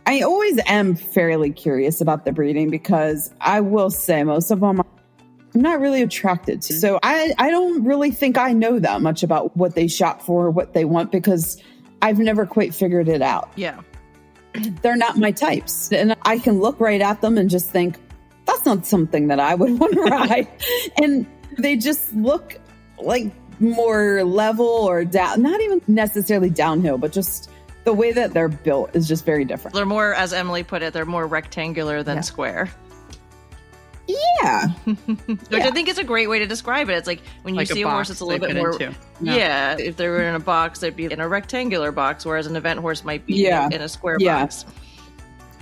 I always am fairly curious about the breeding because I will say most of them I'm not really attracted to. So I don't really think I know that much about what they shop for, what they want, because I've never quite figured it out. Yeah. They're not my types. And I can look right at them and just think, that's not something that I would want to ride. And they just look like more level or down, not even necessarily downhill, but just the way that they're built is just very different. They're more, as Emily put it, they're more rectangular than square. Yeah. Which I think is a great way to describe it. It's like when you see a horse, it's a little bit more. Yeah. If they were in a box, they'd be in a rectangular box, whereas an event horse might be in a square box.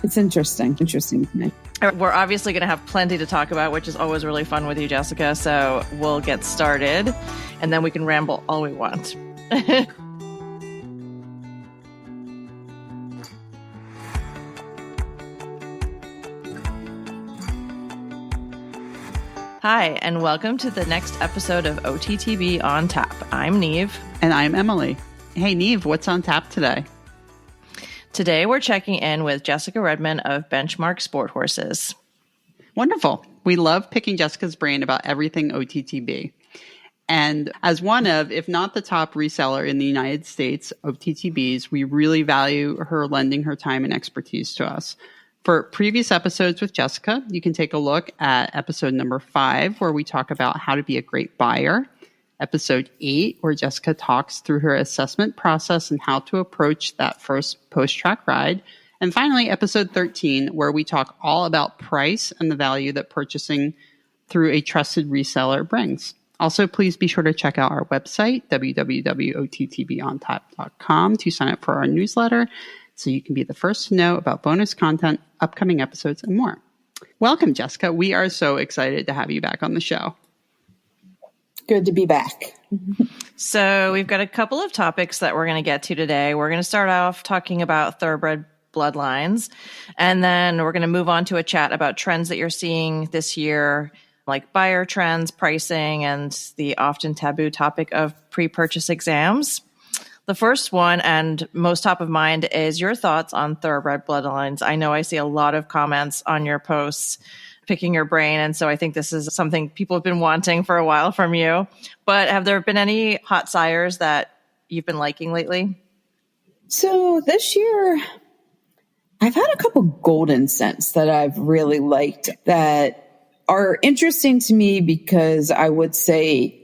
It's interesting. Interesting to me. We're obviously going to have plenty to talk about, which is always really fun with you, Jessica. So we'll get started and then we can ramble all we want. Hi, and welcome to the next episode of OTTB on Tap. I'm Neve. And I'm Emily. Hey, Neve, what's on tap today? Today, we're checking in with Jessica Redman of Benchmark Sporthorses. Wonderful. We love picking Jessica's brain about everything OTTB. And as one of, if not the top reseller in the United States of OTTBs, we really value her lending her time and expertise to us. For previous episodes with Jessica, you can take a look at episode number 5, where we talk about how to be a great buyer. Episode 8, where Jessica talks through her assessment process and how to approach that first post-track ride. And finally, episode 13, where we talk all about price and the value that purchasing through a trusted reseller brings. Also, please be sure to check out our website, www.ottbontap.com, to sign up for our newsletter, so you can be the first to know about bonus content, upcoming episodes, and more. Welcome, Jessica. We are so excited to have you back on the show. Good to be back. So we've got a couple of topics that we're going to get to today. We're going to start off talking about Thoroughbred bloodlines, and then we're going to move on to a chat about trends that you're seeing this year, like buyer trends, pricing, and the often taboo topic of pre-purchase exams. The first one and most top of mind is your thoughts on Thoroughbred bloodlines. I know I see a lot of comments on your posts picking your brain, and so I think this is something people have been wanting for a while from you. But have there been any hot sires that you've been liking lately? So this year, I've had a couple golden scents that I've really liked that are interesting to me because I would say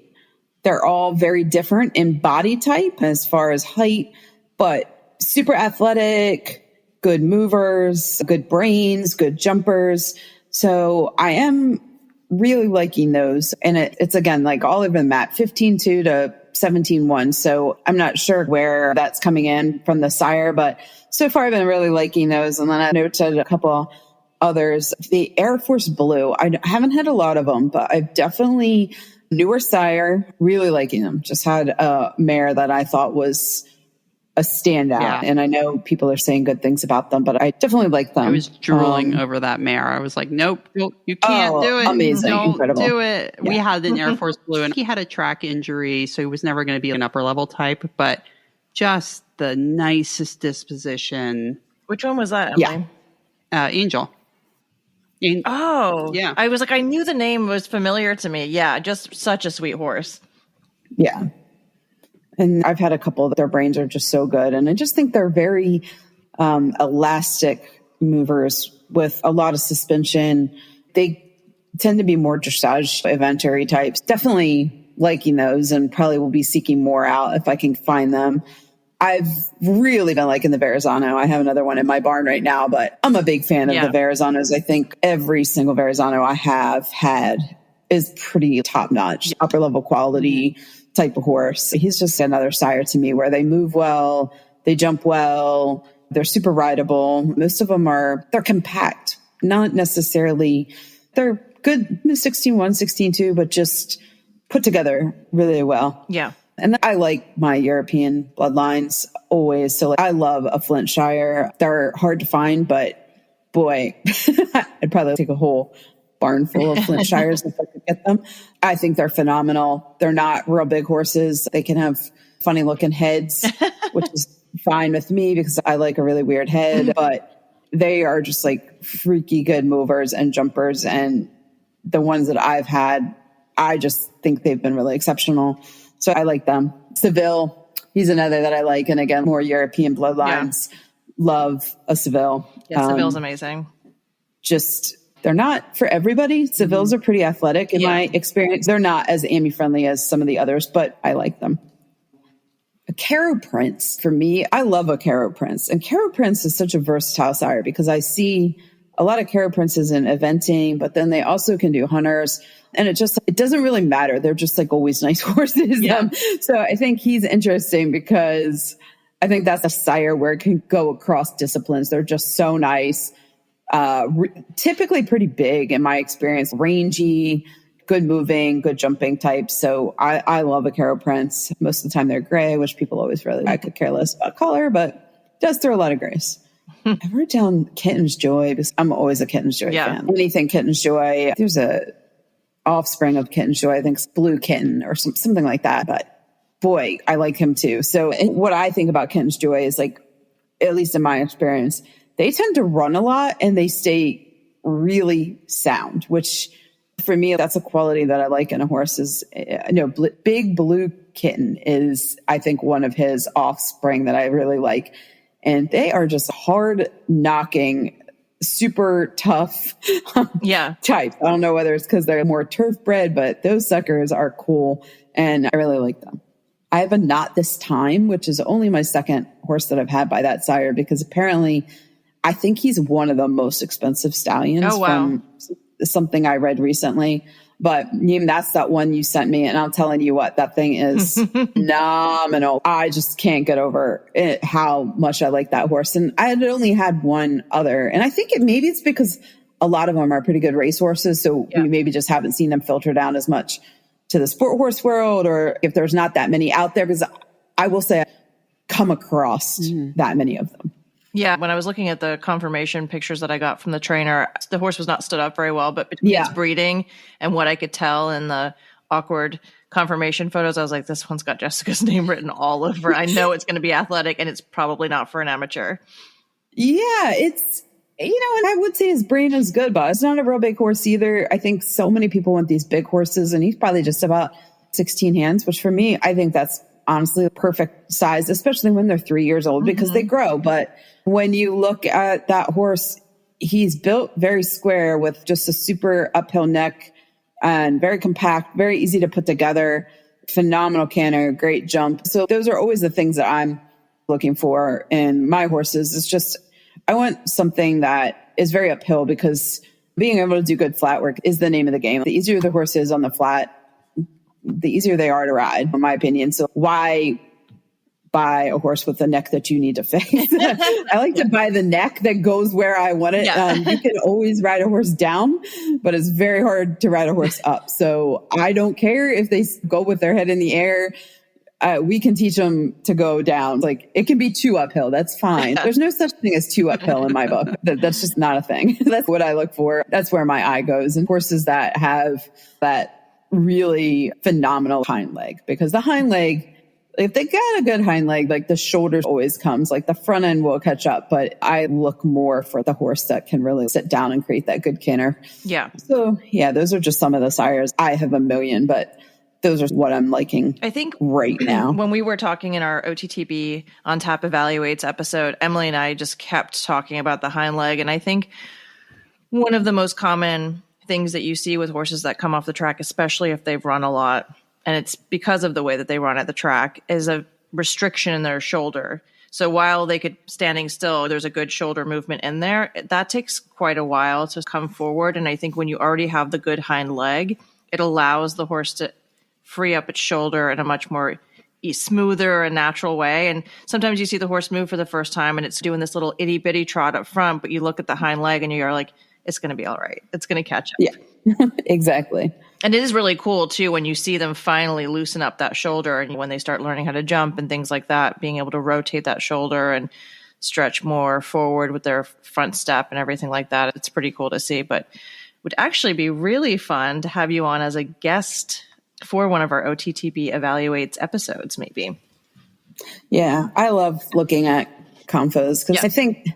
they're all very different in body type as far as height, but super athletic, good movers, good brains, good jumpers. So I am really liking those. And it's again, like all of them at 15.2 to 17.1. So I'm not sure where that's coming in from the sire, but so far I've been really liking those. And then I noted a couple others. The Air Force Blue, I haven't had a lot of them, but I've definitely newer sire, really liking them. Just had a mare that I thought was a standout. Yeah. And I know people are saying good things about them, but I definitely like them. I was drooling over that mare. I was like, nope, you can't do it. Amazing. Don't incredible. do it. Yeah. We had an Air Force Blue, and he had a track injury, so he was never going to be an upper level type, but just the nicest disposition. Which one was that, Emily? Angel. Yeah. I was like, I knew the name was familiar to me. Yeah, just such a sweet horse. Yeah. And I've had a couple that their brains are just so good. And I just think they're very elastic movers with a lot of suspension. They tend to be more dressage eventary types. Definitely liking those and probably will be seeking more out if I can find them. I've really been liking the Verrazano. I have another one in my barn right now, but I'm a big fan of the Verrazanos. I think every single Verrazano I have had is pretty top notch, upper level quality type of horse. He's just another sire to me where they move well, they jump well, they're super rideable. Most of them they're compact, not necessarily, they're good 16.1, 16.2, but just put together really well. Yeah. And I like my European bloodlines always. So I love a Flintshire. They're hard to find, but boy, I'd probably take a whole barn full of Flintshires if I could get them. I think they're phenomenal. They're not real big horses. They can have funny looking heads, which is fine with me because I like a really weird head, but they are just like freaky good movers and jumpers. And the ones that I've had, I just think they've been really exceptional. So I like them. Seville, he's another that I like. And again, more European bloodlines. Love a Seville. Yeah, Seville's amazing. Just, they're not for everybody. Sevilles are pretty athletic in my experience. They're not as Amy friendly as some of the others, but I like them. A Caro Prince, for me, I love a Caro Prince. And Caro Prince is such a versatile sire because I see a lot of Caro Princes in eventing, but then they also can do hunters. And it doesn't really matter. They're just like always nice horses. Yeah. So I think he's interesting because I think that's a sire where it can go across disciplines. They're just so nice. Typically pretty big in my experience, rangy, good moving, good jumping types. So I love a Caro Prince. Most of the time they're gray, which people always I could care less about color, but does throw a lot of grace. I wrote down Kitten's Joy because I'm always a Kitten's Joy fan. Anything Kitten's Joy. There's a offspring of Kitten's Joy. I think it's Blue Kitten or something like that. But boy, I like him too. So what I think about Kitten's Joy is like, at least in my experience, they tend to run a lot and they stay really sound, which for me, that's a quality that I like in a horse is, Big Blue Kitten is, I think, one of his offspring that I really like. And they are just hard knocking, super tough type. I don't know whether it's because they're more turf bred, but those suckers are cool. And I really like them. I have a Not This Time, which is only my second horse that I've had by that sire, because apparently I think he's one of the most expensive stallions from something I read recently. But that's that one you sent me. And I'm telling you what, that thing is phenomenal. I just can't get over it, how much I like that horse. And I had only had one other. And I think maybe it's because a lot of them are pretty good race horses. So we maybe just haven't seen them filter down as much to the sport horse world, or if there's not that many out there, because I will say I come across that many of them. Yeah. When I was looking at the confirmation pictures that I got from the trainer, the horse was not stood up very well, but between its breeding and what I could tell in the awkward confirmation photos, I was like, this one's got Jessica's name written all over. I know it's going to be athletic and it's probably not for an amateur. Yeah, it's, and I would say his brain is good, but it's not a real big horse either. I think so many people want these big horses, and he's probably just about 16 hands, which for me, I think that's honestly the perfect size, especially when they're 3 years old, because they grow. But when you look at that horse, he's built very square with just a super uphill neck and very compact, very easy to put together, phenomenal canter, great jump. So those are always the things that I'm looking for in my horses. It's just, I want something that is very uphill, because being able to do good flat work is the name of the game. The easier the horse is on the flat, the easier they are to ride, in my opinion. So why buy a horse with a neck that you need to fix? I like to buy the neck that goes where I want it. You can always ride a horse down, but it's very hard to ride a horse up. So I don't care if they go with their head in the air. We can teach them to go down. Like, it can be too uphill. That's fine. There's no such thing as too uphill in my book. That's just not a thing. That's what I look for. That's where my eye goes. And horses that have that really phenomenal hind leg, because the hind leg, if they got a good hind leg, like the shoulder always comes, like the front end will catch up. But I look more for the horse that can really sit down and create that good canter. Yeah. So those are just some of the sires. I have a million, but those are what I'm liking, I think, right now. When we were talking in our OTTB on Tap Evaluates episode, Emily and I just kept talking about the hind leg. And I think one of the most common things that you see with horses that come off the track, especially if they've run a lot, and it's because of the way that they run at the track, is a restriction in their shoulder. So while they could, standing still, there's a good shoulder movement in there, that takes quite a while to come forward. And I think when you already have the good hind leg, it allows the horse to free up its shoulder in a much more smoother and natural way. And sometimes you see the horse move for the first time and it's doing this little itty bitty trot up front, but you look at the hind leg and you're like, it's going to be all right. It's going to catch up. Yeah, exactly. And it is really cool too, when you see them finally loosen up that shoulder, and when they start learning how to jump and things like that, being able to rotate that shoulder and stretch more forward with their front step and everything like that. It's pretty cool to see, but it would actually be really fun to have you on as a guest for one of our OTTB Evaluates episodes, maybe. Yeah, I love looking at confos, because I think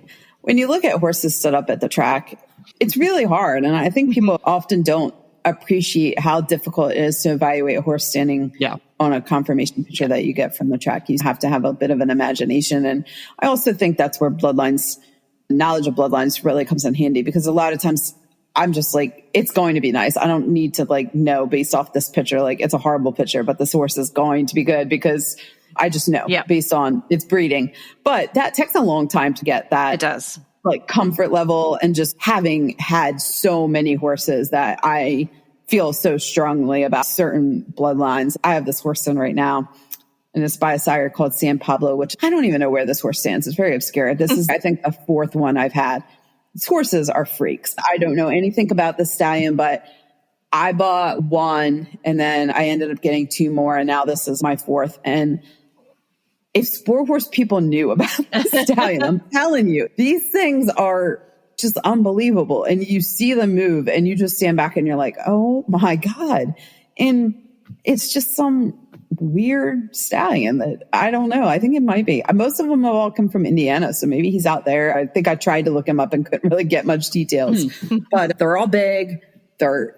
when you look at horses stood up at the track, it's really hard. And I think people often don't appreciate how difficult it is to evaluate a horse standing on a confirmation picture that you get from the track. You have to have a bit of an imagination. And I also think that's where knowledge of bloodlines really comes in handy, because a lot of times I'm just like, it's going to be nice. I don't need to like know based off this picture, like it's a horrible picture, but this horse is going to be good because I just know based on its breeding. But that takes a long time to get that. It does. Like comfort level, and just having had so many horses that I feel so strongly about certain bloodlines. I have this horse in right now, and it's by a sire called San Pablo, which I don't even know where this horse stands. It's very obscure. This is, I think, the fourth one I've had. These horses are freaks. I don't know anything about the stallion, but I bought one and then I ended up getting two more, and now this is my fourth. And if Sporthorse people knew about the stallion, I'm telling you, these things are just unbelievable. And you see them move and you just stand back and you're like, oh my God. And it's just some weird stallion that I don't know. I think it might be. Most of them have all come from Indiana, so maybe he's out there. I think I tried to look him up and couldn't really get much details. But they're all big. They're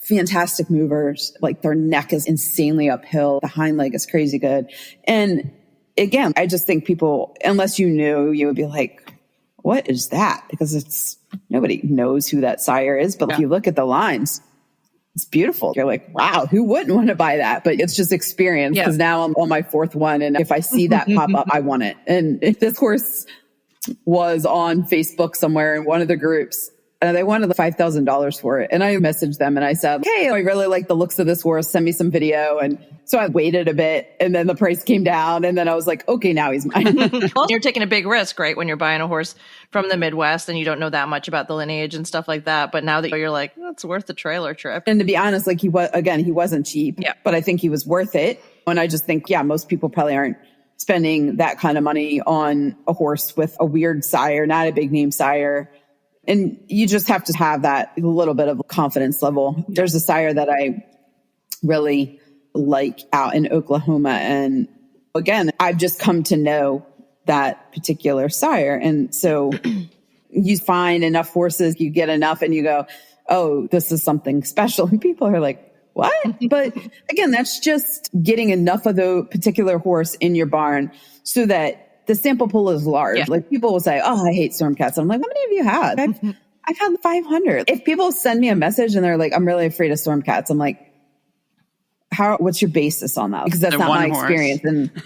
fantastic movers. Like their neck is insanely uphill. The hind leg is crazy good. And again, I just think people, unless you knew, you would be like, what is that? Because nobody knows who that sire is. But if you look at the lines, it's beautiful. You're like, wow, who wouldn't want to buy that? But it's just experience, because now I'm on my fourth one. And if I see that pop up, I want it. And if this horse was on Facebook somewhere in one of the groups, and they wanted $5,000 for it. And I messaged them and I said, hey, I really like the looks of this horse. Send me some video. And so I waited a bit, and then the price came down. And then I was like, okay, now he's mine. Well, you're taking a big risk, right? When you're buying a horse from the Midwest and you don't know that much about the lineage and stuff like that. But now that you're like, it's worth the trailer trip. And to be honest, like he wasn't cheap, but I think he was worth it. And I just think, most people probably aren't spending that kind of money on a horse with a weird sire, not a big name sire. And you just have to have that little bit of confidence level. There's a sire that I really like out in Oklahoma. And again, I've just come to know that particular sire. And so you find enough horses, you get enough, and you go, oh, this is something special. And people are like, what? But again, that's just getting enough of the particular horse in your barn so that the sample pool is large. Yeah. Like people will say, oh, I hate storm cats. I'm like, how many of you had? I've had 500. If people send me a message and they're like, I'm really afraid of storm cats, I'm like, what's your basis on that? Because that's not my experience. And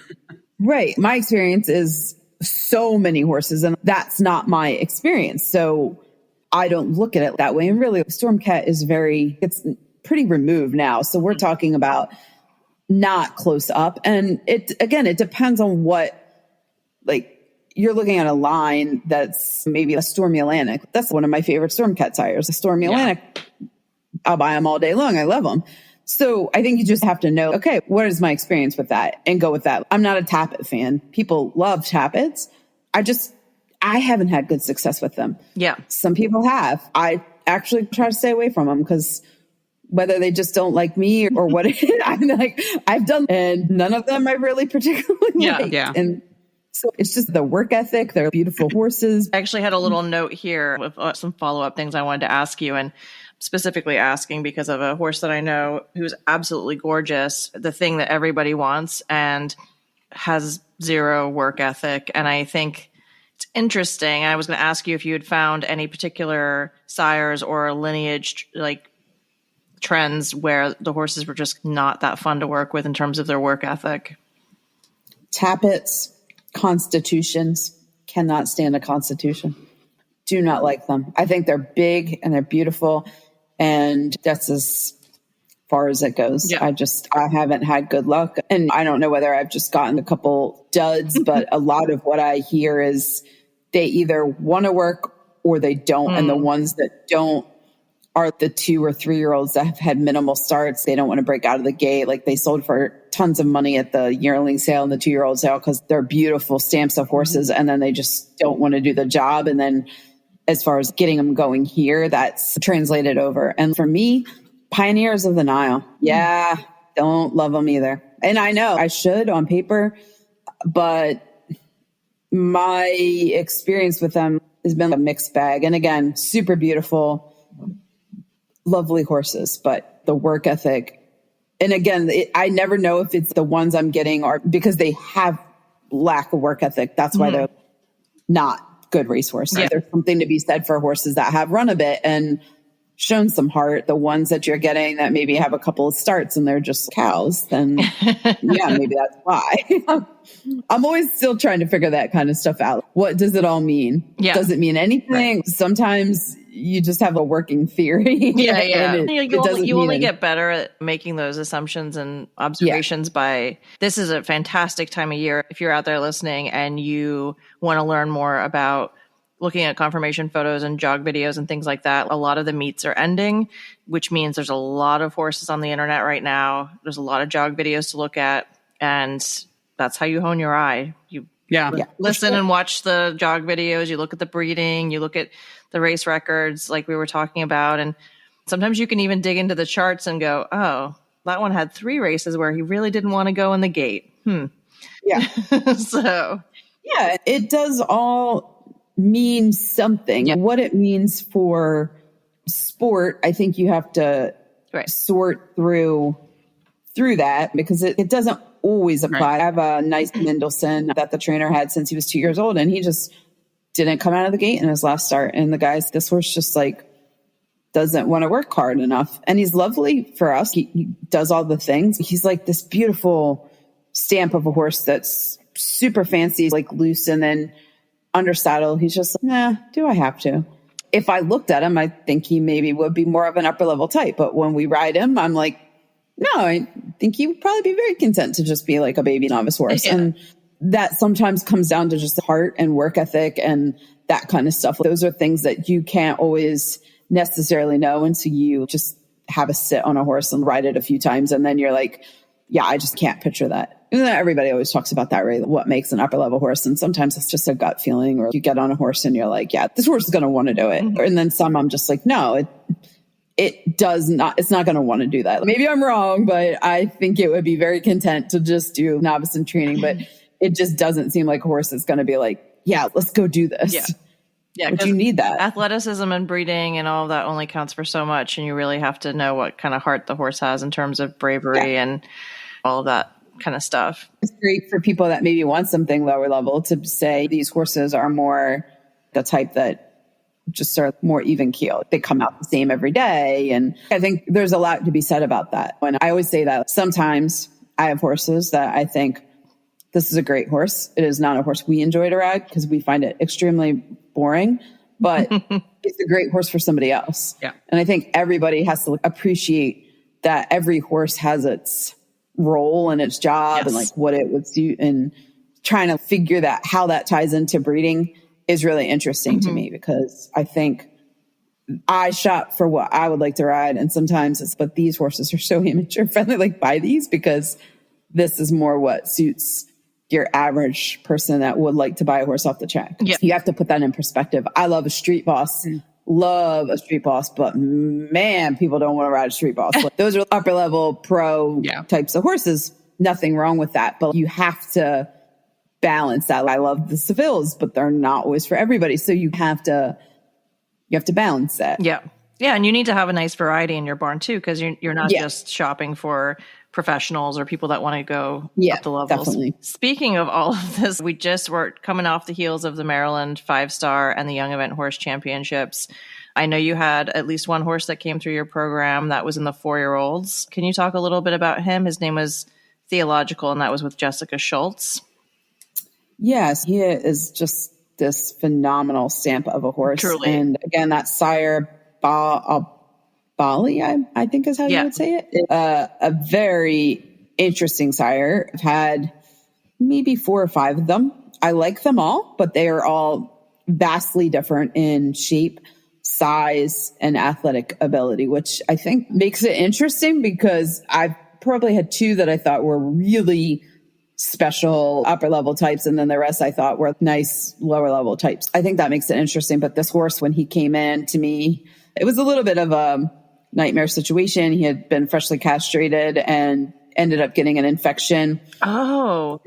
right. My experience is so many horses, and that's not my experience. So I don't look at it that way. And really, storm cat is it's pretty removed now. So we're talking about not close up. And it depends on what, like, you're looking at a line that's maybe a Stormy Atlantic. That's one of my favorite storm cat sires. A Stormy Atlantic, I'll buy them all day long. I love them. So I think you just have to know, okay, what is my experience with that, and go with that. I'm not a Tappet fan. People love Tappets. I haven't had good success with them. Yeah. Some people have. I actually try to stay away from them, because whether they just don't like me or what I'm like, I've done, and none of them I really particularly like. Yeah. And so it's just the work ethic. They're beautiful horses. I actually had a little note here with some follow-up things I wanted to ask you, and specifically asking because of a horse that I know who's absolutely gorgeous, the thing that everybody wants, and has zero work ethic. And I think it's interesting. I was going to ask you if you had found any particular sires or lineage, like trends where the horses were just not that fun to work with in terms of their work ethic. Tappets, constitutions, cannot stand a constitution. Do not like them. I think they're big and they're beautiful, and that's as far as it goes. Yeah. I haven't had good luck, and I don't know whether I've just gotten a couple duds, but a lot of what I hear is they either want to work or they don't. And the ones that don't are the 2 or 3 year olds that have had minimal starts. They don't want to break out of the gate. Like they sold for tons of money at the yearling sale and the 2 year old sale because they're beautiful stamps of horses. And then they just don't want to do the job. And then as far as getting them going here, that's translated over. And for me, Pioneers of the Nile. Yeah. Don't love them either. And I know I should on paper, but my experience with them, has been a mixed bag. And again, super beautiful, lovely horses, but the work ethic. And again, I never know if it's the ones I'm getting are because they have lack of work ethic. That's why they're not good racehorses. Yeah. There's something to be said for horses that have run a bit and shown some heart. The ones that you're getting that maybe have a couple of starts and they're just cows, then yeah, maybe that's why. I'm always still trying to figure that kind of stuff out. What does it all mean? Yeah. Does it mean anything? Right. Sometimes you just have a working theory. Yeah, yeah. You only get get better at making those assumptions and observations by, this is a fantastic time of year. If you're out there listening and you want to learn more about looking at conformation photos and jog videos and things like that, a lot of the meets are ending, which means there's a lot of horses on the internet right now. There's a lot of jog videos to look at, and that's how you hone your eye. You listen and watch the jog videos. You look at the breeding. You look at the race records like we were talking about. And sometimes you can even dig into the charts and go, oh, that one had 3 races where he really didn't want to go in the gate. Yeah. So. Yeah, it does all mean something. Yeah. What it means for sport, I think you have to sort through that because it doesn't always apply. Right. I have a nice Mendelssohn that the trainer had since he was 2 years old, and he just didn't come out of the gate in his last start. And the guy's, this horse just like doesn't want to work hard enough. And he's lovely for us. He does all the things. He's like this beautiful stamp of a horse that's super fancy, like loose, and then under saddle, he's just like, nah, do I have to? If I looked at him, I think he maybe would be more of an upper level type. But when we ride him, I'm like, no, I think he would probably be very content to just be like a baby novice horse. Yeah. And that sometimes comes down to just the heart and work ethic and that kind of stuff. Those are things that you can't always necessarily know until you just have a sit on a horse and ride it a few times. And then you're like, yeah, I just can't picture that. And everybody always talks about that, right? What makes an upper level horse? And sometimes it's just a gut feeling, or you get on a horse and you're like, yeah, this horse is going to want to do it. Mm-hmm. And then some, I'm just like, no, it does not, it's not going to want to do that. Maybe I'm wrong, but I think it would be very content to just do novice and training, but it just doesn't seem like a horse is going to be like, yeah, let's go do this. Yeah. Yeah, but you need that. Athleticism and breeding and all of that only counts for so much. And you really have to know what kind of heart the horse has in terms of bravery and all of that kind of stuff. It's great for people that maybe want something lower level to say these horses are more the type that just are more even keeled. They come out the same every day. And I think there's a lot to be said about that. And I always say that sometimes I have horses that I think this is a great horse. It is not a horse we enjoy to ride because we find it extremely boring, but it's a great horse for somebody else. Yeah. And I think everybody has to appreciate that every horse has its role and its job and like what it would do, and trying to figure that how that ties into breeding is really interesting to me, because I think I shop for what I would like to ride. And sometimes it's, but these horses are so amateur friendly, like buy these because this is more what suits your average person that would like to buy a horse off the track. Yeah. You have to put that in perspective. I love a street boss. Love a street boss, but man, people don't want to ride a street boss. Those are upper level pro types of horses. Nothing wrong with that, but you have to balance that. I love the Sevilles, but they're not always for everybody. So you have to balance that. Yeah. Yeah. And you need to have a nice variety in your barn too, because you're not just shopping for professionals or people that want to go up the levels. Definitely. Speaking of all of this, we just were coming off the heels of the Maryland 5-star and the Young Event Horse Championships. I know you had at least one horse that came through your program that was in the 4-year-olds. Can you talk a little bit about him? His name was Theological, and that was with Jessica Schultz. Yes, he is just this phenomenal stamp of a horse. Truly. And again, that sire, Bali, I think is how you would say it. A very interesting sire. I've had maybe 4 or 5 of them. I like them all, but they are all vastly different in shape, size, and athletic ability, which I think makes it interesting because I've probably had 2 that I thought were really special upper level types. And then the rest I thought were nice lower level types. I think that makes it interesting. But this horse, when he came in to me, it was a little bit of a nightmare situation. He had been freshly castrated and ended up getting an infection. Oh,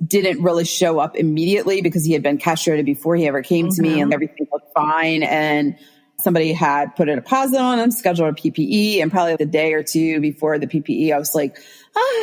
Didn't really show up immediately because he had been castrated before he ever came to me, and everything looked fine. And somebody had put a deposit on him, scheduled a PPE, and probably the day or two before the PPE, I was like,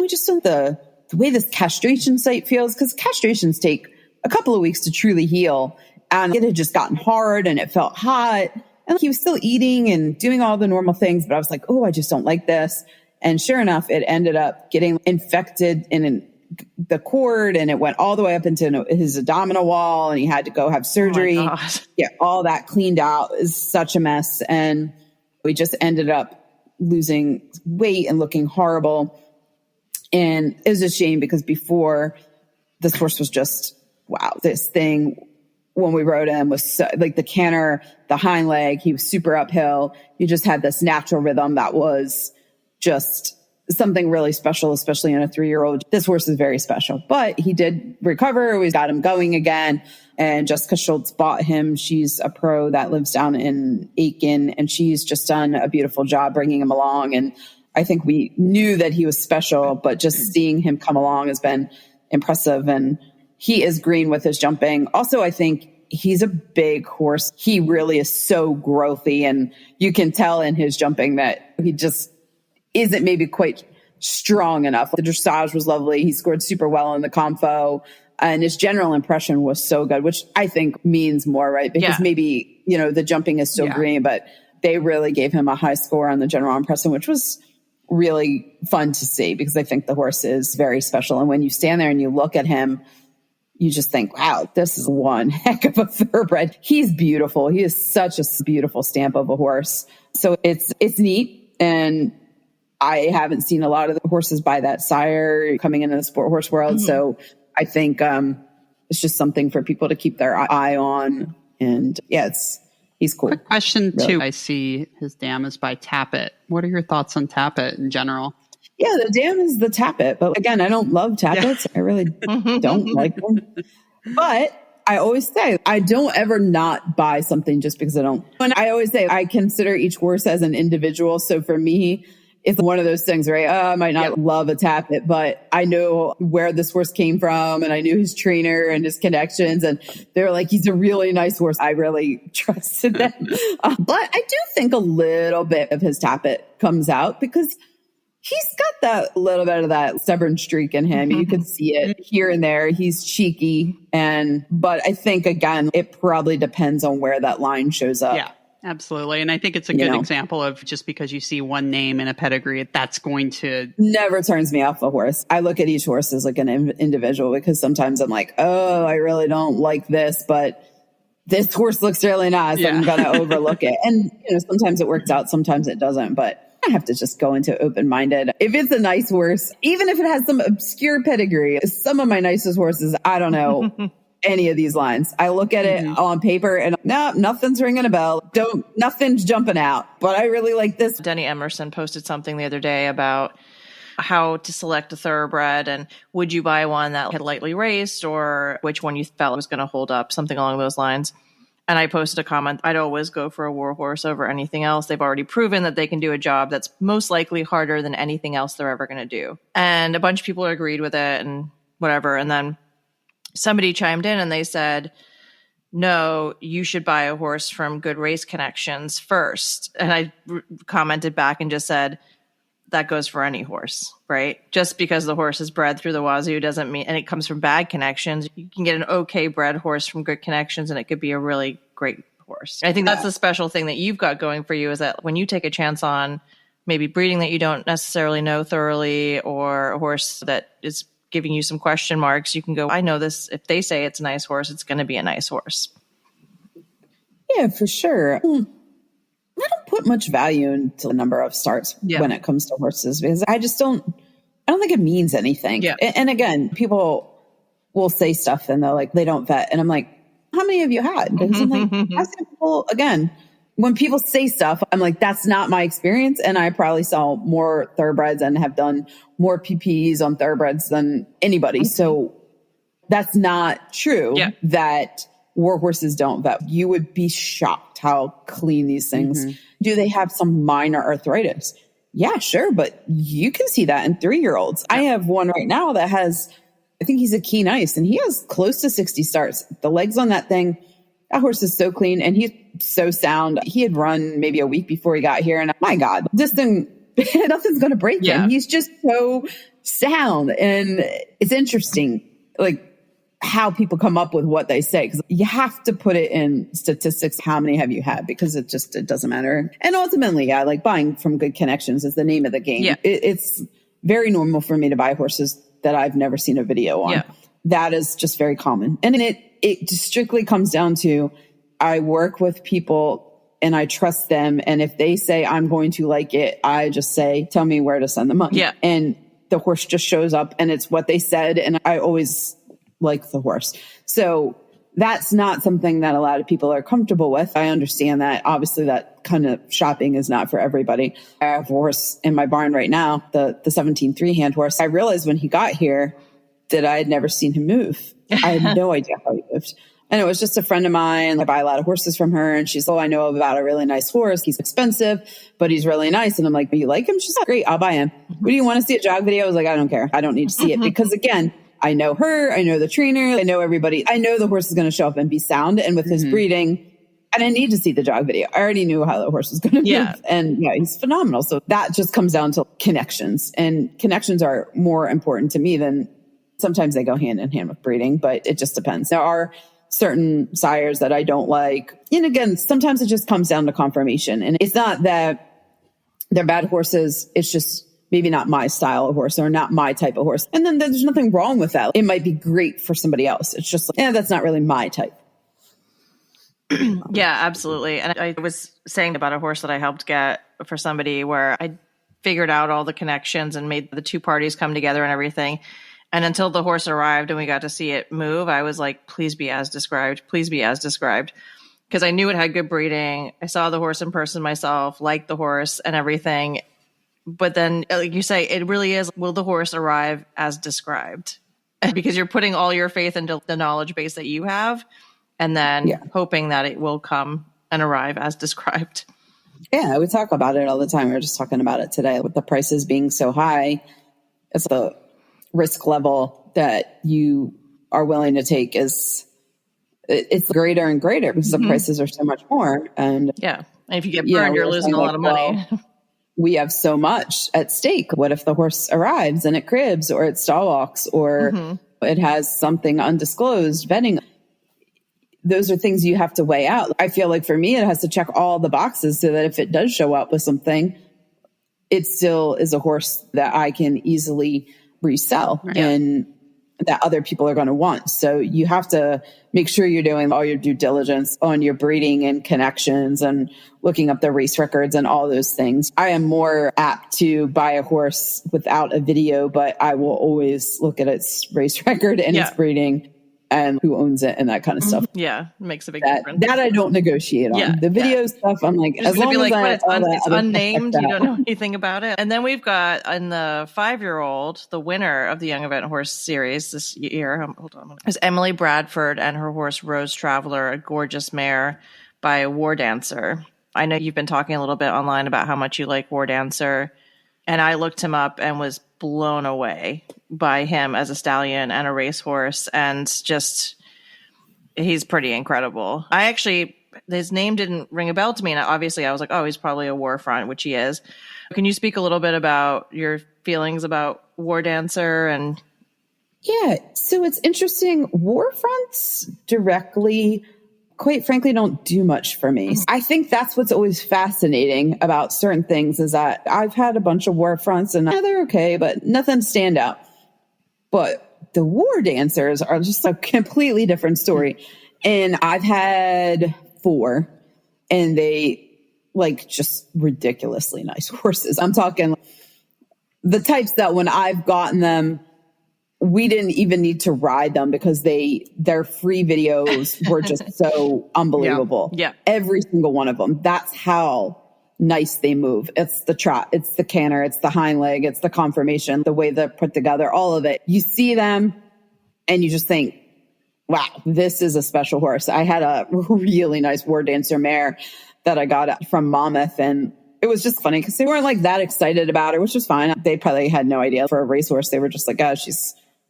we just don't the way this castration site feels, because castrations take a couple of weeks to truly heal. And it had just gotten hard and it felt hot. And he was still eating and doing all the normal things, but I was like, I just don't like this. And sure enough, it ended up getting infected in the cord, and it went all the way up into his abdominal wall, and he had to go have surgery. Get all that cleaned out. It was such a mess. And we just ended up losing weight and looking horrible. And it was a shame because before, this horse was just, wow, this thing, when we rode him, was so, like the canter, the hind leg, he was super uphill. He just had this natural rhythm that was just something really special, especially in a 3-year-old. This horse is very special, but he did recover. We got him going again. And Jessica Schultz bought him. She's a pro that lives down in Aiken, and she's just done a beautiful job bringing him along. And I think we knew that he was special, but just seeing him come along has been impressive. And he is green with his jumping. Also, I think he's a big horse. He really is so growthy, and you can tell in his jumping that he just isn't maybe quite strong enough. The dressage was lovely. He scored super well in the Confo, and his general impression was so good, which I think means more, right? Because maybe, the jumping is so green, but they really gave him a high score on the general impression, which was really fun to see, because I think the horse is very special. And when you stand there and you look at him, you just think, wow, this is one heck of a thoroughbred. He's beautiful. He is such a beautiful stamp of a horse. So it's neat. And I haven't seen a lot of the horses by that sire coming into the sport horse world. So I think it's just something for people to keep their eye on. And he's cool. Quick question too. I see his dam is by Tappet. What are your thoughts on Tappet in general? Yeah, the dam is the Tappet. But again, I don't love Tappets. I really don't like them. But I always say, I don't ever not buy something just because I don't. And I always say, I consider each horse as an individual. So for me, it's one of those things, right? I might not love a Tappet, but I know where this horse came from, and I knew his trainer and his connections, and they're like, he's a really nice horse. I really trusted them. But I do think a little bit of his Tappet comes out because he's got that little bit of that stubborn streak in him. You can see it here and there. He's cheeky. But I think, again, it probably depends on where that line shows up. Yeah, absolutely. And I think it's a good example of just because you see one name in a pedigree, that's going to... Never turns me off a horse. I look at each horse as like an individual, because sometimes I'm like, I really don't like this, but this horse looks really nice. I'm going to overlook it. And, sometimes it works out, sometimes it doesn't. But I have to just go into open-minded. If it's a nice horse, even if it has some obscure pedigree, some of my nicest horses, I don't know any of these lines. I look at it on paper and nothing's ringing a bell. Nothing's jumping out, but I really like this. Denny Emerson posted something the other day about how to select a thoroughbred, and would you buy one that had lightly raced, or which one you felt was going to hold up, something along those lines. And I posted a comment, I'd always go for a war horse over anything else. They've already proven that they can do a job that's most likely harder than anything else they're ever going to do. And a bunch of people agreed with it and whatever. And then somebody chimed in and they said, no, you should buy a horse from Good Race Connections first. And I commented back and just said, that goes for any horse, right? Just because the horse is bred through the wazoo doesn't mean, and it comes from bad connections. You can get an okay bred horse from good connections, and it could be a really great horse. I think that's the special thing that you've got going for you, is that when you take a chance on maybe breeding that you don't necessarily know thoroughly, or a horse that is giving you some question marks, you can go, I know this. If they say it's a nice horse, it's going to be a nice horse. Yeah, for sure. I don't put much value into the number of starts when it comes to horses, because I don't think it means anything. Yeah. And again, people will say stuff and they're like, they don't vet. And I'm like, how many of you had? Because I'm like, asking people, again, when people say stuff, I'm like, that's not my experience. And I probably saw more thoroughbreds and have done more PPEs on thoroughbreds than anybody. So that's not true that war horses don't vet. You would be shocked how clean these things. Do they have some minor arthritis? yeah, sure. But you can see that in 3-year-olds. I have one right now that has, I think he's a keen ice, and he has close to 60 starts. The legs on that thing, that horse is so clean and he's so sound. He had run maybe a week before he got here. And my God, this thing, nothing's going to break him. He's just so sound. And it's interesting, like how people come up with what they say, because you have to put it in statistics. How many have you had? Because it doesn't matter. And ultimately, yeah, like buying from good connections is the name of the game. Yeah. It's very normal for me to buy horses that I've never seen a video on. Yeah. That is just very common. And it just strictly comes down to, I work with people and I trust them. And if they say I'm going to like it, I just say, tell me where to send the money. Yeah. And the horse just shows up and it's what they said. And I always like the horse. So that's not something that a lot of people are comfortable with. I understand that. Obviously, that kind of shopping is not for everybody. I have a horse in my barn right now, the 17 3-hand horse. I realized when he got here that I had never seen him move. I had no idea how he moved. And it was just a friend of mine. I buy a lot of horses from her. And she's, I know about a really nice horse. He's expensive, but he's really nice. And I'm like, you like him? She's like, great. I'll buy him. What do you want to see a jog video? I was like, I don't care. I don't need to see it. Because again, I know her. I know the trainer. I know everybody. I know the horse is going to show up and be sound. And with his breeding, I didn't need to see the jog video. I already knew how the horse was going to move. And yeah, he's phenomenal. So that just comes down to connections. And connections are more important to me than sometimes they go hand in hand with breeding, but it just depends. There are certain sires that I don't like. And again, sometimes it just comes down to confirmation. And it's not that they're bad horses. It's just maybe not my style of horse or not my type of horse. And then there's nothing wrong with that. It might be great for somebody else. It's just like, that's not really my type. Yeah, absolutely. And I was saying about a horse that I helped get for somebody where I figured out all the connections and made the two parties come together and everything. And until the horse arrived and we got to see it move, I was like, please be as described. Please be as described. Because I knew it had good breeding. I saw the horse in person myself, liked the horse and everything. But then, like you say, it really is, will the horse arrive as described? Because you're putting all your faith into the knowledge base that you have and then hoping that it will come and arrive as described. Yeah, we talk about it all the time. We were just talking about it today. With the prices being so high, it's the risk level that you are willing to take it's greater and greater because the prices are so much more. And yeah. And if you get burned, you're losing a lot of money. We have so much at stake. What if the horse arrives and it cribs or it stall walks or it has something undisclosed vetting? Those are things you have to weigh out. I feel like for me, it has to check all the boxes so that if it does show up with something, it still is a horse that I can easily resell and that other people are going to want. So you have to make sure you're doing all your due diligence on your breeding and connections and looking up the race records and all those things. I am more apt to buy a horse without a video, but I will always look at its race record and its breeding and who owns it and that kind of stuff. Yeah, it makes a big difference. That I don't negotiate on. The video stuff, I'm like, as long as it's unnamed, you don't know anything about it. And then we've got in the 5-year-old, the winner of the Young Event Horse Series this year. Hold on, is Emily Bradford and her horse Rose Traveler, a gorgeous mare by War Dancer. I know you've been talking a little bit online about how much you like War Dancer, and I looked him up and was blown away by him as a stallion and a racehorse, and just he's pretty incredible. His name didn't ring a bell to me, and obviously I was like, oh, he's probably a war front, which he is. Can you speak a little bit about your feelings about War Dancer? And yeah, so it's interesting. War fronts directly, quite frankly, don't do much for me. I think that's what's always fascinating about certain things is that I've had a bunch of war fronts and they're okay, but nothing stand out. But the War Dancers are just a completely different story. And I've had 4 and they like just ridiculously nice horses. I'm talking the types that when I've gotten them, we didn't even need to ride them because their free videos were just so unbelievable. Yeah. Every single one of them. That's how nice they move. It's the trot, it's the canter, it's the hind leg, it's the conformation, the way they're put together, all of it. You see them and you just think, wow, this is a special horse. I had a really nice War Dancer mare that I got from Monmouth, and it was just funny because they weren't like that excited about her, which was fine. They probably had no idea for a racehorse. They were just like, oh,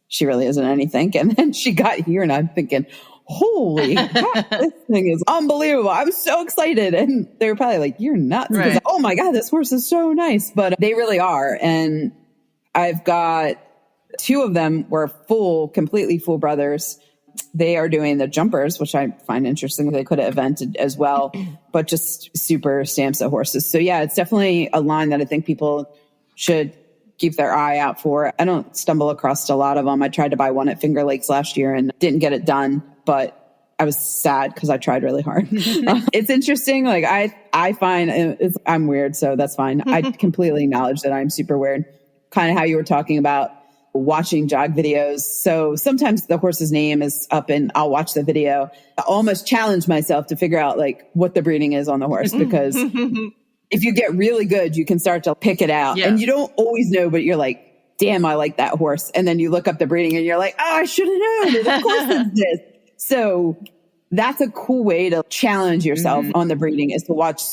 she really isn't anything. And then she got here and I'm thinking, holy crap, this thing is unbelievable. I'm so excited. And they were probably like, you're nuts. Right. Oh my God, this horse is so nice. But they really are. And I've got 2 of them were completely full brothers. They are doing the jumpers, which I find interesting. They could have evented as well, but just super SAMHSA horses. So yeah, it's definitely a line that I think people should keep their eye out for. I don't stumble across a lot of them. I tried to buy one at Finger Lakes last year and didn't get it done, but I was sad because I tried really hard. It's interesting. Like I find I'm weird, so that's fine. I completely acknowledge that I'm super weird. Kind of how you were talking about watching jog videos. So sometimes the horse's name is up and I'll watch the video. I almost challenge myself to figure out like what the breeding is on the horse, because if you get really good, you can start to pick it out. Yeah. And you don't always know, but you're like, damn, I like that horse. And then you look up the breeding and you're like, oh, I should have known. Of course it's this. So that's a cool way to challenge yourself on the breeding, is to watch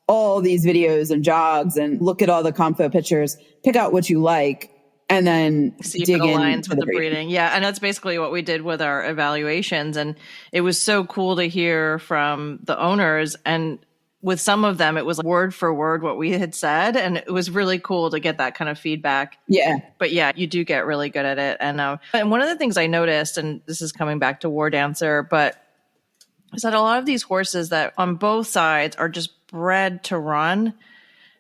all these videos and jogs and look at all the compo pictures, pick out what you like, and then see if dig it aligns into with the breeding. Yeah. And that's basically what we did with our evaluations. And it was so cool to hear from the owners. And with some of them, it was word for word what we had said. And it was really cool to get that kind of feedback. Yeah. But yeah, you do get really good at it. And one of the things I noticed, and this is coming back to War Dancer, but is that a lot of these horses that on both sides are just bred to run,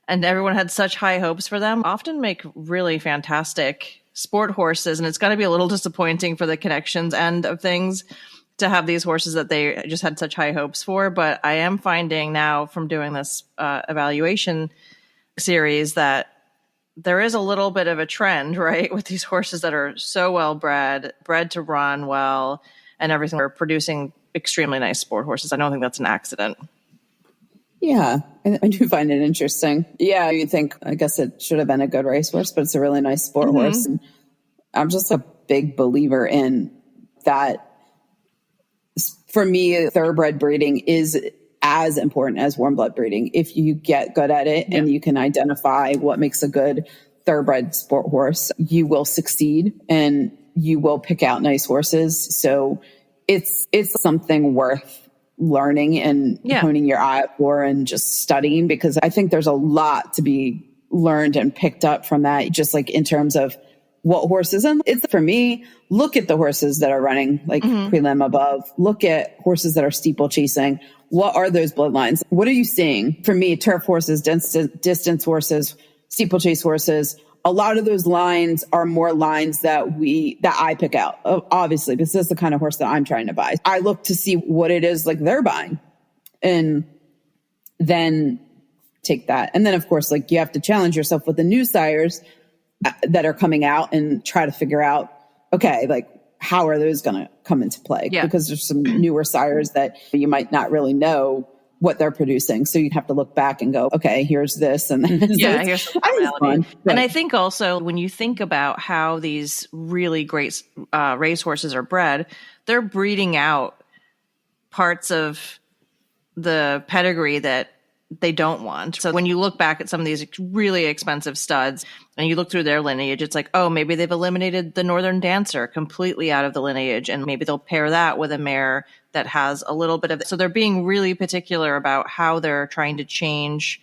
and everyone had such high hopes for them, often make really fantastic sport horses. And it's got to be a little disappointing for the connections end of things to have these horses that they just had such high hopes for. But I am finding now from doing this evaluation series that there is a little bit of a trend, right, with these horses that are so well bred to run well and everything. They're producing extremely nice sport horses. I don't think that's an accident. Yeah, I do find it interesting. Yeah, you think, I guess it should have been a good racehorse, but it's a really nice sport horse. And I'm just a big believer in that. For me, thoroughbred breeding is as important as warm blood breeding. If you get good at it and you can identify what makes a good thoroughbred sport horse, you will succeed and you will pick out nice horses. So it's something worth learning and honing your eye for and just studying, because I think there's a lot to be learned and picked up from that, just like in terms of what horses. And it's, for me, look at the horses that are running like prelim above, look at horses that are steeple chasing. What are those bloodlines? What are you seeing? For me, turf horses, distance horses, steeplechase horses, a lot of those lines are more lines that I pick out, obviously, because this is the kind of horse that I'm trying to buy. I look to see what it is like they're buying and then take that. And then of course, like you have to challenge yourself with the new sires that are coming out and try to figure out, okay, like how are those going to come into play? Yeah. Because there's some newer sires that you might not really know what they're producing. So you'd have to look back and go, okay, here's this. And then here's the formality. And I think also when you think about how these really great racehorses are bred, they're breeding out parts of the pedigree that they don't want. So when you look back at some of these really expensive studs and you look through their lineage, it's like, oh, maybe they've eliminated the Northern Dancer completely out of the lineage. And maybe they'll pair that with a mare that has a little bit of it. So they're being really particular about how they're trying to change.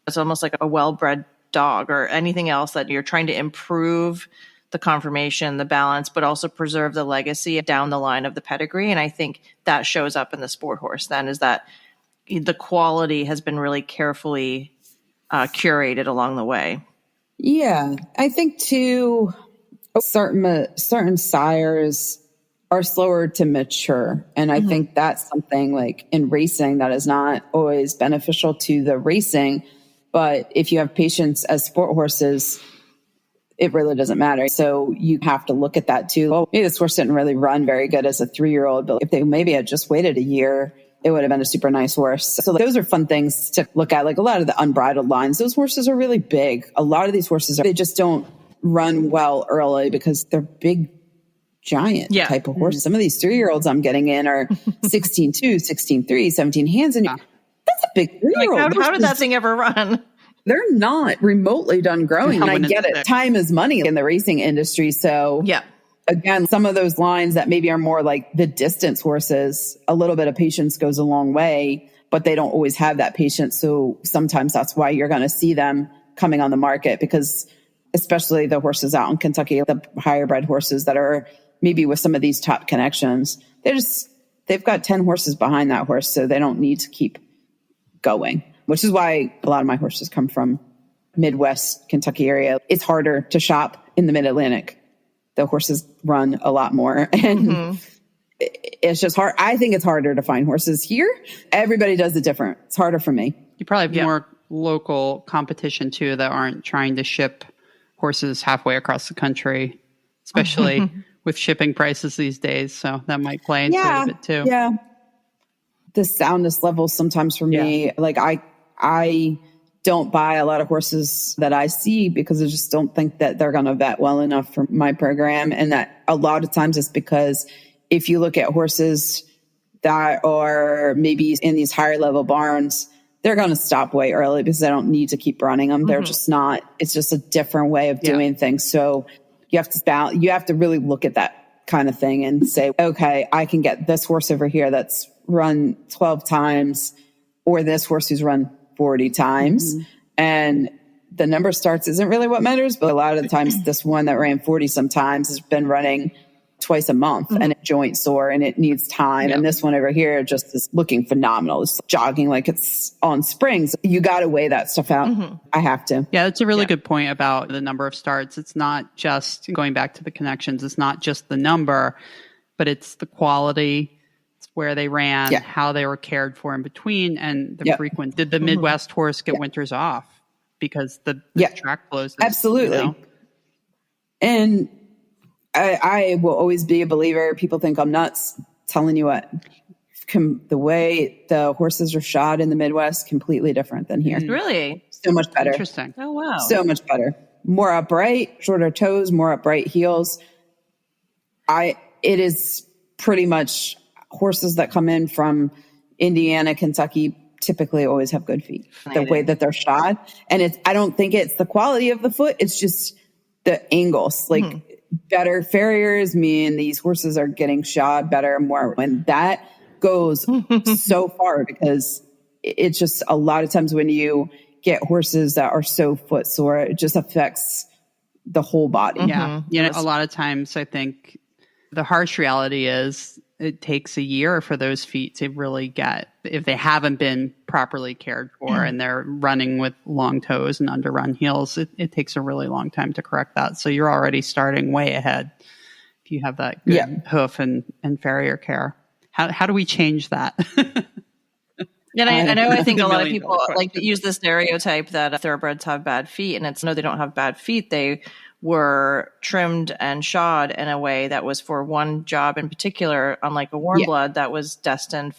It's almost like a well-bred dog or anything else that you're trying to improve the conformation, the balance, but also preserve the legacy down the line of the pedigree. And I think that shows up in the sport horse then, is that the quality has been really carefully curated along the way. Yeah, I think too, certain sires are slower to mature. And I think that's something like in racing that is not always beneficial to the racing. But if you have patience as sport horses, it really doesn't matter. So you have to look at that too. Oh, maybe this horse didn't really run very good as a 3-year-old, but if they maybe had just waited a year, it would have been a super nice horse. So those are fun things to look at. Like a lot of the unbridled lines, those horses are really big. A lot of these horses, they just don't run well early because they're big, giant type of horses. Some of these 3-year-olds I'm getting in are 16.2, 16.3, 17 hands. And that's a big 3-year-old. Like how did that thing ever run? they're not remotely done growing. And I get it. Time is money in the racing industry. So yeah. Again, some of those lines that maybe are more like the distance horses, a little bit of patience goes a long way, but they don't always have that patience. So sometimes that's why you're going to see them coming on the market, because especially the horses out in Kentucky, the higher bred horses that are maybe with some of these top connections, they've got 10 horses behind that horse. So they don't need to keep going, which is why a lot of my horses come from Midwest Kentucky area. It's harder to shop in the Mid-Atlantic. The horses run a lot more, and it's just hard. I think it's harder to find horses here. Everybody does it different. It's harder for me. You probably have more local competition too, that aren't trying to ship horses halfway across the country, especially with shipping prices these days. So that might play into it a bit too. Yeah. The soundness levels sometimes for me, like I don't buy a lot of horses that I see because I just don't think that they're going to vet well enough for my program. And that a lot of times it's because if you look at horses that are maybe in these higher level barns, they're going to stop way early because they don't need to keep running them. They're just not, it's just a different way of doing things. So you have to really look at that kind of thing and say, okay, I can get this horse over here that's run 12 times, or this horse who's run 40 times. And the number of starts isn't really what matters, but a lot of the times this one that ran 40 sometimes has been running twice a month and it's joint sore and it needs time. And this one over here just is looking phenomenal. It's jogging like it's on springs. You got to weigh that stuff out. I have to. Yeah, that's a really good point about the number of starts. It's not just going back to the connections. It's not just the number, but it's the quality, it's where they ran, how they were cared for in between, and the frequent. Did the Midwest horse get winters off because the track closes? Absolutely. You know? And I will always be a believer. People think I'm nuts telling you what. The way the horses are shod in the Midwest, completely different than here. Really? So much better. Interesting. Oh, wow. So much better. More upright, shorter toes, more upright heels. It is pretty much horses that come in from Indiana, Kentucky, typically always have good feet. The way that they're shod. And I don't think it's the quality of the foot. It's just the angles. Like better farriers mean these horses are getting shod better, more. And that goes so far, because it's just a lot of times when you get horses that are so foot sore, it just affects the whole body. Yeah. You know, a lot of times I think the harsh reality is it takes a year for those feet to really get, if they haven't been properly cared for and they're running with long toes and underrun heels, it takes a really long time to correct that. So you're already starting way ahead if you have that good hoof and farrier care. How do we change that? Yeah, I think a lot of people like to use the stereotype that thoroughbreds have bad feet, and it's no, they don't have bad feet. They were trimmed and shod in a way that was for one job in particular, unlike a warm blood that was destined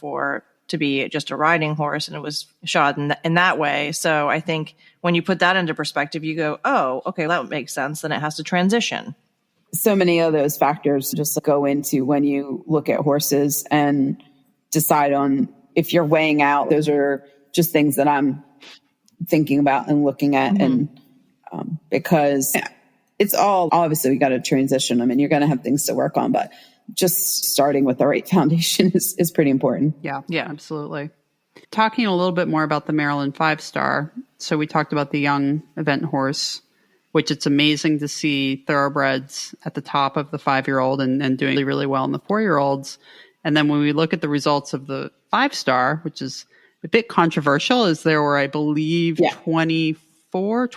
to be just a riding horse, and it was shod in that way. So I think when you put that into perspective, you go, oh, okay, that makes sense. Then it has to transition. So many of those factors just go into when you look at horses and decide on if you're weighing out. Those are just things that I'm thinking about and looking at. And because it's all, obviously we got to transition them and you're going to have things to work on, but just starting with the right foundation is pretty important. Yeah, absolutely. Talking a little bit more about the Maryland 5-star. So we talked about the young event horse, which it's amazing to see thoroughbreds at the top of the 5-year-old and doing really, really well in the 4-year-olds. And then when we look at the results of the 5-star, which is a bit controversial, is there were, I believe, 24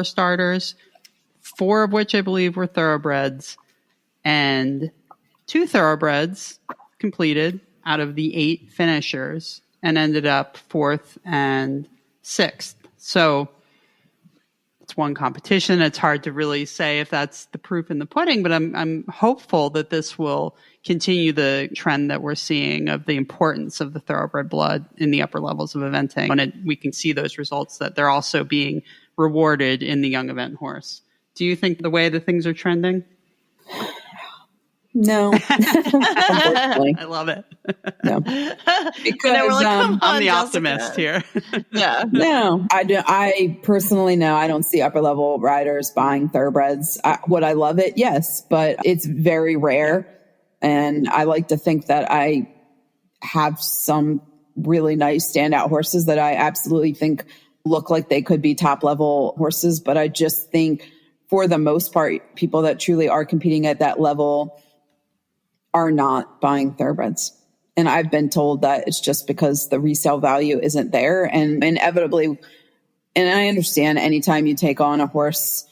starters, 4 of which I believe were thoroughbreds, and 2 thoroughbreds completed out of the 8 finishers and ended up 4th and 6th. So it's one competition. It's hard to really say if that's the proof in the pudding, but I'm hopeful that this will continue the trend that we're seeing of the importance of the thoroughbred blood in the upper levels of eventing. When we can see those results, that they're also being rewarded in the young event horse. Do you think the way that things are trending? No, unfortunately, I love it. no. Because we're like, come on, I'm the Jessica. optimist here. Yeah. No, I do. I personally, no, I don't see upper level riders buying thoroughbreds. Would I love it? Yes, but it's very rare. And I like to think that I have some really nice standout horses that I absolutely think look like they could be top level horses. But I just think for the most part, people that truly are competing at that level are not buying thoroughbreds. And I've been told that it's just because the resale value isn't there. And inevitably, and I understand anytime you take on a horse,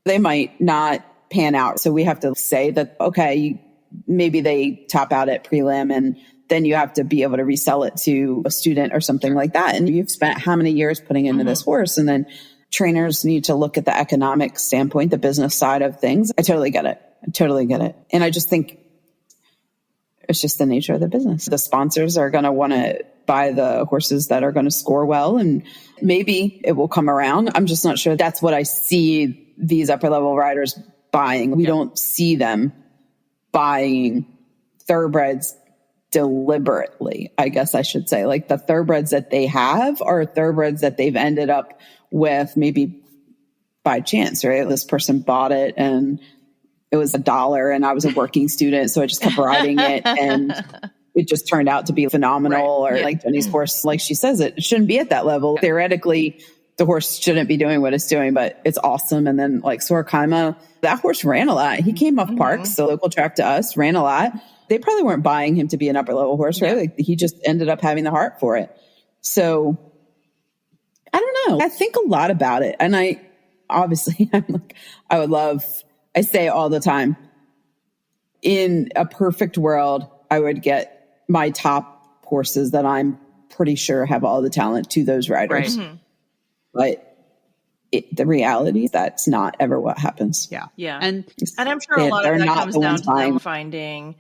they might not pan out. So we have to say that, okay, maybe they top out at prelim and then you have to be able to resell it to a student or something like that. And you've spent how many years putting into this horse? And then trainers need to look at the economic standpoint, the business side of things. I totally get it. And I just think it's just the nature of the business. The sponsors are going to want to buy the horses that are going to score well, and maybe it will come around. I'm just not sure that's what I see these upper level riders buying. We don't see them buying thoroughbreds deliberately, I guess I should say. Like the thoroughbreds that they have are thoroughbreds that they've ended up with maybe by chance, right? This person bought it and it was $1 and I was a working student. So I just kept riding it and it just turned out to be phenomenal. Right. Or like Jenny's horse, like she says, it shouldn't be at that level. Theoretically, the horse shouldn't be doing what it's doing, but it's awesome. And then like Sorakaima, that horse ran a lot. He came off Parks, the local track to us, ran a lot. They probably weren't buying him to be an upper level horse, right? Like he just ended up having the heart for it. So I don't know. I think a lot about it. And I'm like, I would love, I say all the time, in a perfect world, I would get my top horses that I'm pretty sure have all the talent to those riders. Right. But the reality is that's not ever what happens. Yeah. And I'm sure a lot of that comes down to them finding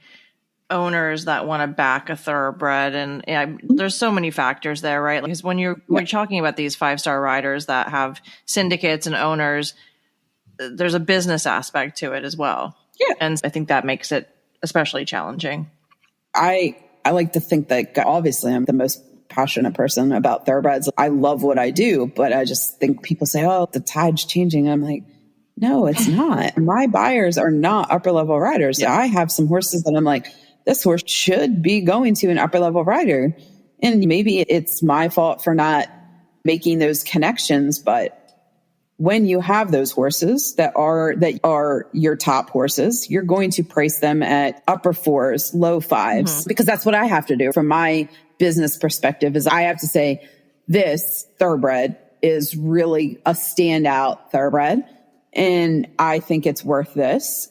owners that want to back a thoroughbred. And there's so many factors there, right? Because when you're talking about these 5-star riders that have syndicates and owners, there's a business aspect to it as well. Yeah. And I think that makes it especially challenging. I like to think that obviously I'm the most passionate person about thoroughbreds. I love what I do, but I just think people say, oh, the tide's changing. I'm like, no, it's not. My buyers are not upper level riders. Yeah. I have some horses that I'm like, this horse should be going to an upper level rider. And maybe it's my fault for not making those connections, but when you have those horses that are your top horses, you're going to price them at upper 4s, low 5s, because that's what I have to do from my business perspective. Is I have to say this thoroughbred is really a standout thoroughbred, and I think it's worth this.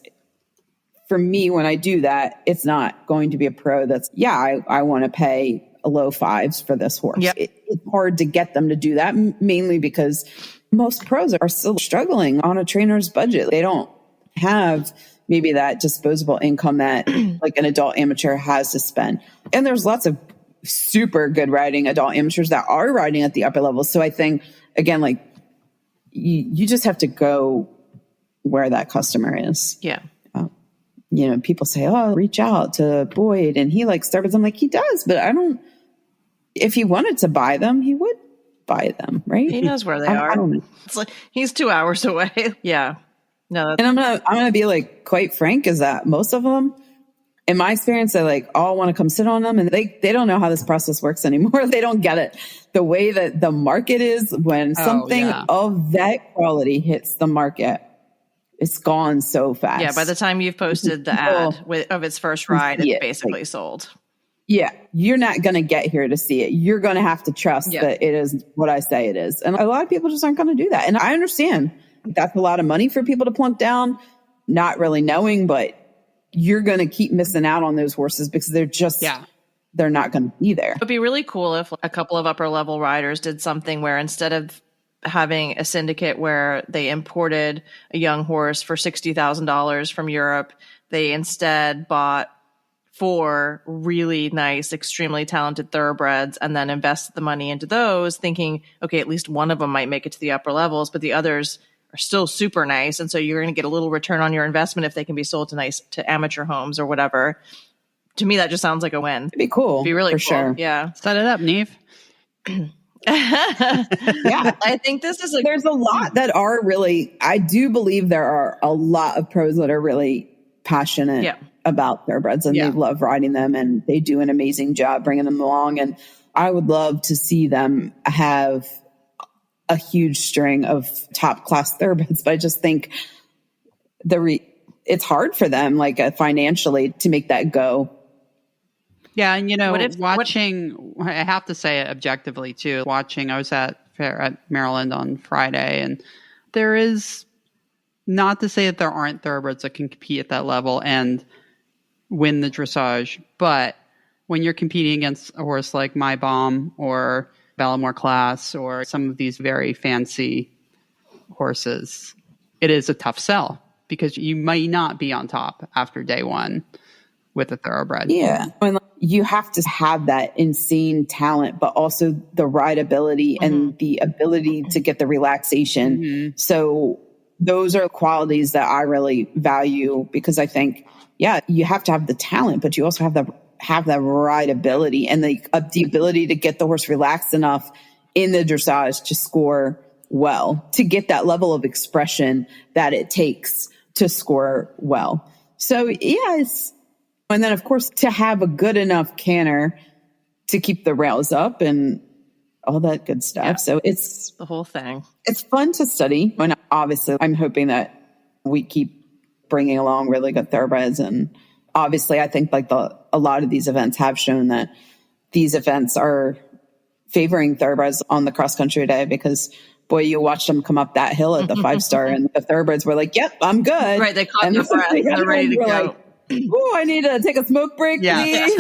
For me, when I do that, it's not going to be a pro that's I want to pay a low 5s for this horse. Yep. It's hard to get them to do that, mainly because most pros are still struggling on a trainer's budget. They don't have maybe that disposable income that like an adult amateur has to spend. And there's lots of super good riding adult amateurs that are riding at the upper levels. So I think, again, like you just have to go where that customer is. Yeah. People say, oh, reach out to Boyd and he likes thoroughbreds. I'm like, he does, but if he wanted to buy them, he would buy them, right? He knows where they are. I don't know. It's like he's 2 hours away. Yeah. No. And I'm gonna be like quite frank, is that most of them, in my experience, they like all want to come sit on them, and they don't know how this process works anymore. They don't get it. The way that the market is when something of that quality hits the market, it's gone so fast. Yeah. By the time you've posted the ad of its first ride, it's basically sold. Yeah, you're not going to get here to see it. You're going to have to trust that it is what I say it is. And a lot of people just aren't going to do that. And I understand that's a lot of money for people to plunk down, not really knowing, but you're going to keep missing out on those horses because they're just, they're not going to be there. It would be really cool if a couple of upper level riders did something where instead of having a syndicate where they imported a young horse for $60,000 from Europe, they instead bought 4 really nice, extremely talented thoroughbreds and then invested the money into those thinking, okay, at least one of them might make it to the upper levels, but the others are still super nice. And so you're going to get a little return on your investment if they can be sold to amateur homes or whatever. To me, that just sounds like a win. It'd be cool. It'd be really for cool. Sure. Yeah. Set it up, Neve. Yeah. I think this is there's a lot that are really, I do believe there are a lot of pros that are really passionate about Thoroughbreds and they love riding them and they do an amazing job bringing them along. And I would love to see them have a huge string of top class Thoroughbreds, but I just think it's hard for them, like financially, to make that go. Yeah, and I have to say it objectively too. I was at Maryland on Friday, and there is, not to say that there aren't Thoroughbreds that can compete at that level and win the dressage, but when you're competing against a horse like My Bomb or Ballamore Class or some of these very fancy horses, it is a tough sell because you might not be on top after day one with a Thoroughbred. Yeah. You have to have that insane talent, but also the rideability and the ability to get the relaxation. So those are qualities that I really value because I think, you have to have the talent, but you also have the rideability and the ability to get the horse relaxed enough in the dressage to score well, to get that level of expression that it takes to score well. So and then, of course, to have a good enough canner to keep the rails up and all that good stuff. Yeah. So it's the whole thing. It's fun to study. And obviously, I'm hoping that we keep bringing along really good Thoroughbreds. And obviously, I think a lot of these events have shown that these events are favoring Thoroughbreds on the cross country day because, boy, you watched them come up that hill at the 5-star and the Thoroughbreds were like, yep, I'm good. Right. They caught their breath. They're ready to go. Like, oh, I need to take a smoke break. Please.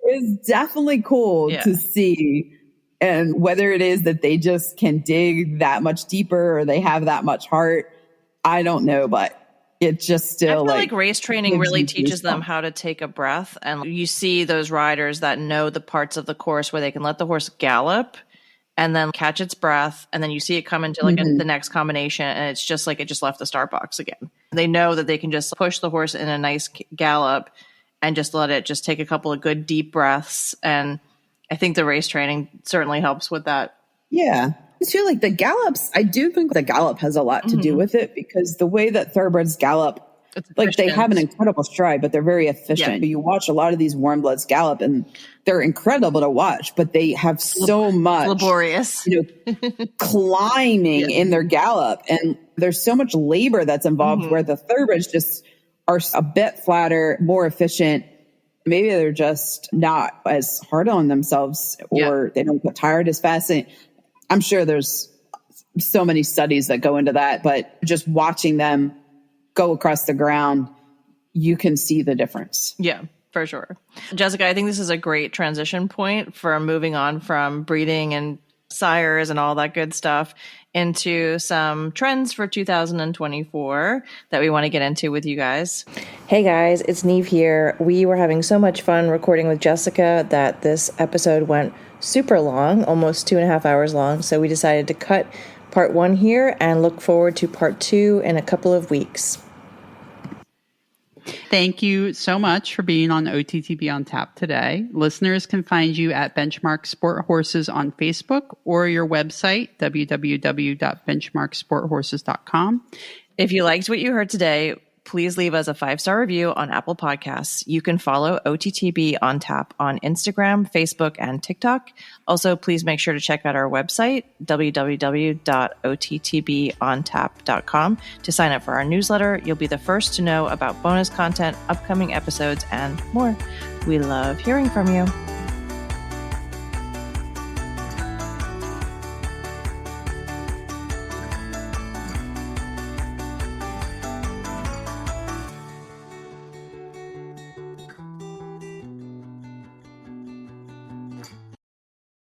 It's definitely cool to see. And whether it is that they just can dig that much deeper or they have that much heart, I don't know, but it's just still I feel like race training really teaches them how to take a breath. And you see those riders that know the parts of the course where they can let the horse gallop and then catch its breath. And then you see it come into the next combination. And it's just like it just left the start box again. They know that they can just push the horse in a nice gallop and just let it just take a couple of good deep breaths. And I think the race training certainly helps with that. Yeah. I feel like the gallops, I do think the gallop has a lot to do with it because the way that Thoroughbreds gallop, like they have an incredible stride, but they're very efficient. You watch a lot of these warm bloods gallop and they're incredible to watch, but they have so much laborious, climbing in their gallop. And there's so much labor that's involved where the Thoroughbreds just are a bit flatter, more efficient. Maybe they're just not as hard on themselves or they don't get tired as fast. And I'm sure there's so many studies that go into that, but just watching them go across the ground, you can see the difference. Yeah, for sure. Jessica, I think this is a great transition point for moving on from breeding and sires and all that good stuff into some trends for 2024 that we want to get into with you guys. Hey guys, it's Neve here. We were having so much fun recording with Jessica that this episode went super long, almost 2.5 hours long. So we decided to cut part 1 here and look forward to part 2 in a couple of weeks. Thank you so much for being on OTTB on Tap today. Listeners can find you at Benchmark Sporthorses on Facebook or your website, www.benchmarksporthorses.com. If you liked what you heard today, please leave us a 5-star review on Apple Podcasts. You can follow OTTB on Tap on Instagram, Facebook, and TikTok. Also, please make sure to check out our website, www.ottbontap.com, to sign up for our newsletter. You'll be the first to know about bonus content, upcoming episodes, and more. We love hearing from you.